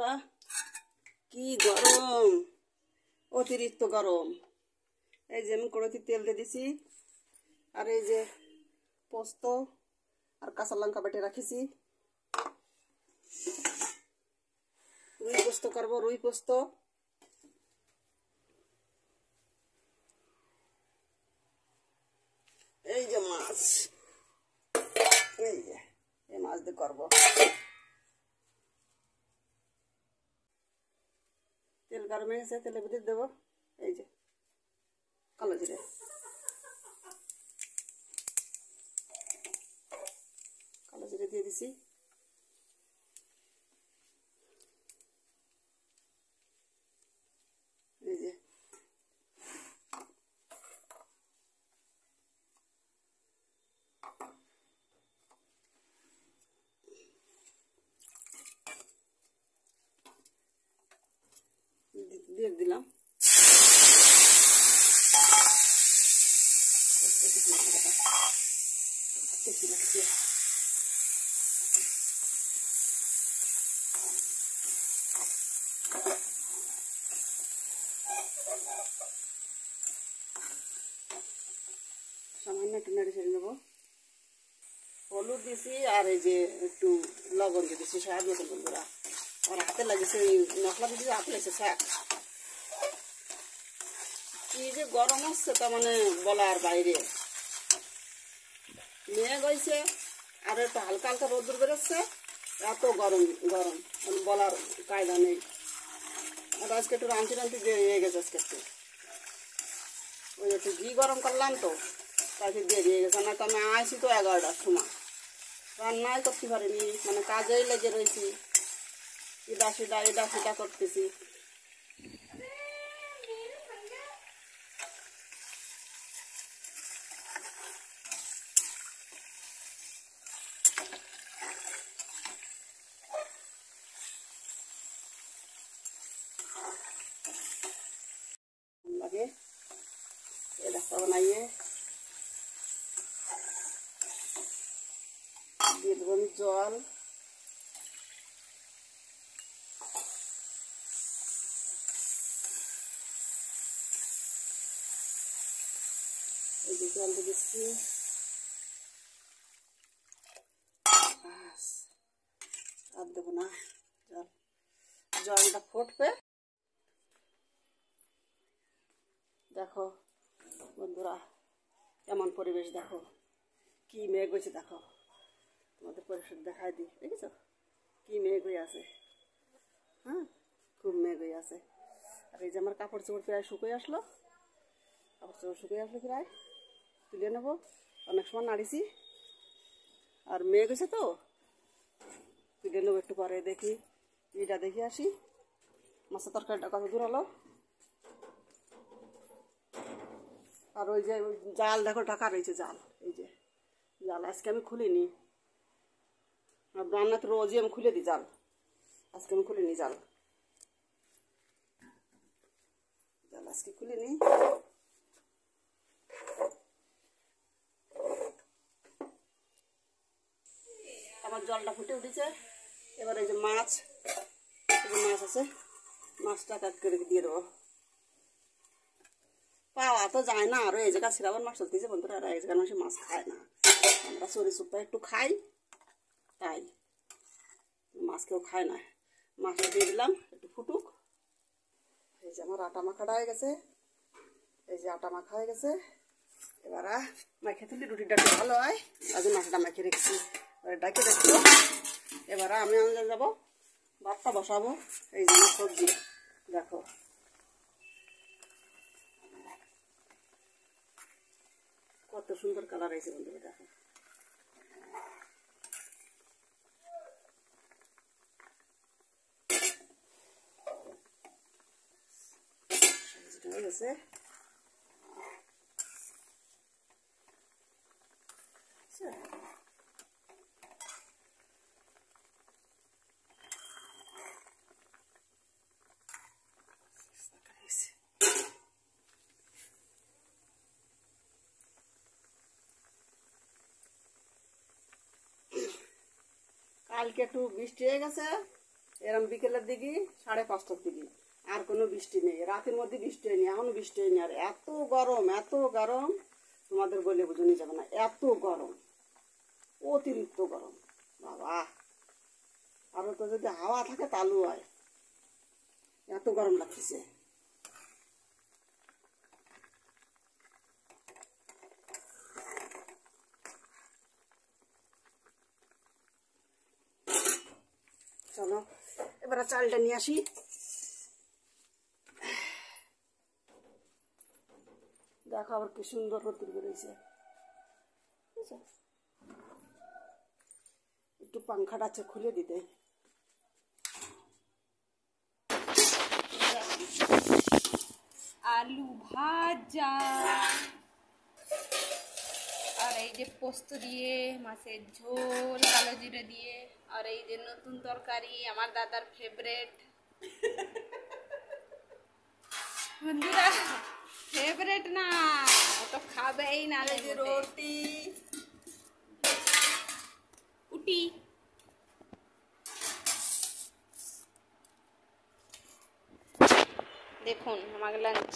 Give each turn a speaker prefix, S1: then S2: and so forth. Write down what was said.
S1: বন্ধুরা, কি গরম, অতিরিক্ত গরম। এই যে আমি কড়াইতে তেল দিয়ে দিছি, আর এই যে পোস্ত আর কাঁচা লঙ্কা বেটে রাখিছি। রুই পোস্ত করবো, রুই পোস্ত। এই যে মাছ, এই যে এই মাছ দিয়ে করবো। তেল গরম হয়ে গেছে, তেলের ভিতরে দেবো এই যে কালো জিরে, কালো জিরে দিয়ে দিছি। এই যে দিয়ে দিলাম। সামান্য একটু নেড়ে ছেড়ে নেবো। হলুদ দিছি আর এই যে একটু লবণ দিয়ে দিচ্ছি, স্বাদ মতো বন্ধুরা। আর হাতে লাগেছে মশলা দিয়েছি, হাতে লাগছে শাক। কি যে গরম হচ্ছে তা মানে বলার বাইরে। মেঘ হয়েছে আর একটু হালকা হালকা রোদ্দুর বেরোচ্ছে, এত গরম গরম মানে বলার কায়দা নেই। আর আজকে একটু রাঁধতে রাঁধতে দেরি হয়ে গেছে। আজকে একটু ওই একটু ঘি গরম করলাম তো, তাকে দেরি হয়ে গেছে। না তো আমি আসি তো 11টার সময়, রান্নাই করতে পারিনি, মানে কাজেই লেগে রয়েছি, এটা সেটা করতেছি। লাগে এ রাস্তা বানাইয়ে দিয়ে দেবো আমি জল। এই যে জল দিয়ে দিচ্ছি, আর দেবো না জল। জলটা ফুটবে। দেখো বন্ধুরা, এমন পরিবেশ দেখো, কি মেঘ হয়েছে দেখো। তোমাদের পরিবেশ দেখাই দিই, দেখেছো কি মেঘ হয়ে আছে। হ্যাঁ, খুব মেঘ হয়ে আছে। আর এই যে আমার কাপড় চোপড় প্রায় শুকিয়ে আসলো, প্রায় তুলে নেবো। অনেক সময় নাড়িছি, আর মেঘ হয়েছে তো তুলে নেবো একটু পরে। দেখি এটা দেখে আসি, মাছের তরকারিটা কত দূর হলো। আর ওই যে জাল দেখো ঢাকা রয়েছে, জাল। এই যে জাল আজকে আমি খুলিনি, রান্না তো রোজই আমি খুলে দিই জাল, আজকে আমি খুলিনি জাল। জাল আজকে খুলিনি। আমার জলটা ফুটে উঠেছে। এবার এই যে মাছ আছে, মাছটা কাট করে দিয়ে দেবো। পাওয়া তো যায় না, আরও এই জায়গা শ্রাবণ মাছ চলতেছে বন্ধুরা, আর এই জায়গার মাসে মাছ খায় না। আমরা চড়ি চুপা একটু খাই, তাই মাছ কেউ খায় না। মাছটা দিয়ে দিলাম, একটু ফুটুক। এই যে আমার আটা মাখাটা হয়ে গেছে, এই যে আটা মাখা হয়ে গেছে। এবার মাখিয়ে তুলি রুটিটা একটু ভালো হয়, আজ মাছটা মাখিয়ে রেখেছি। ডাকে দেখবো। এবার আমি যাবো ভাতটা বসাবো। এই যে সবজি দেখো, কত সুন্দর কালার হয়েছে বন্ধুরা, দেখো। হয়ে গেছে। কালকে একটু বৃষ্টি হয়ে গেছে, এরম বিকেলের দিকে 5:30টার দিকে আর কোনো বৃষ্টি নেই, রাতের মধ্যে বৃষ্টি হয়নি, এখনো বৃষ্টি হয়নি। আর এত গরম তোমাদের বলে বোঝানো যাবে না, এত গরম, অতিরিক্ত গরম বাবা। আরো তো যদি হাওয়া থাকে তালু হয়, এত গরম লাগতেছে। চলো এবারে চালটা নিয়ে আসি। দেখো আবার কি সুন্দর রোদ্দুর বেরিয়েছে, একটু পাংখাটা আছে খুলে দিতে।
S2: আলু ভাজা আর এই যে পোস্ত দিয়ে মাছের ঝোল কালো জিরে দিয়ে, আর এই যে নতুন তরকারি আমার দাদার ফেভারিট। বন্ধুরা ফেভারিট না, ও তো খাবেই না।
S1: রুটি
S2: উটি দেখুন আমার লাঞ্চ।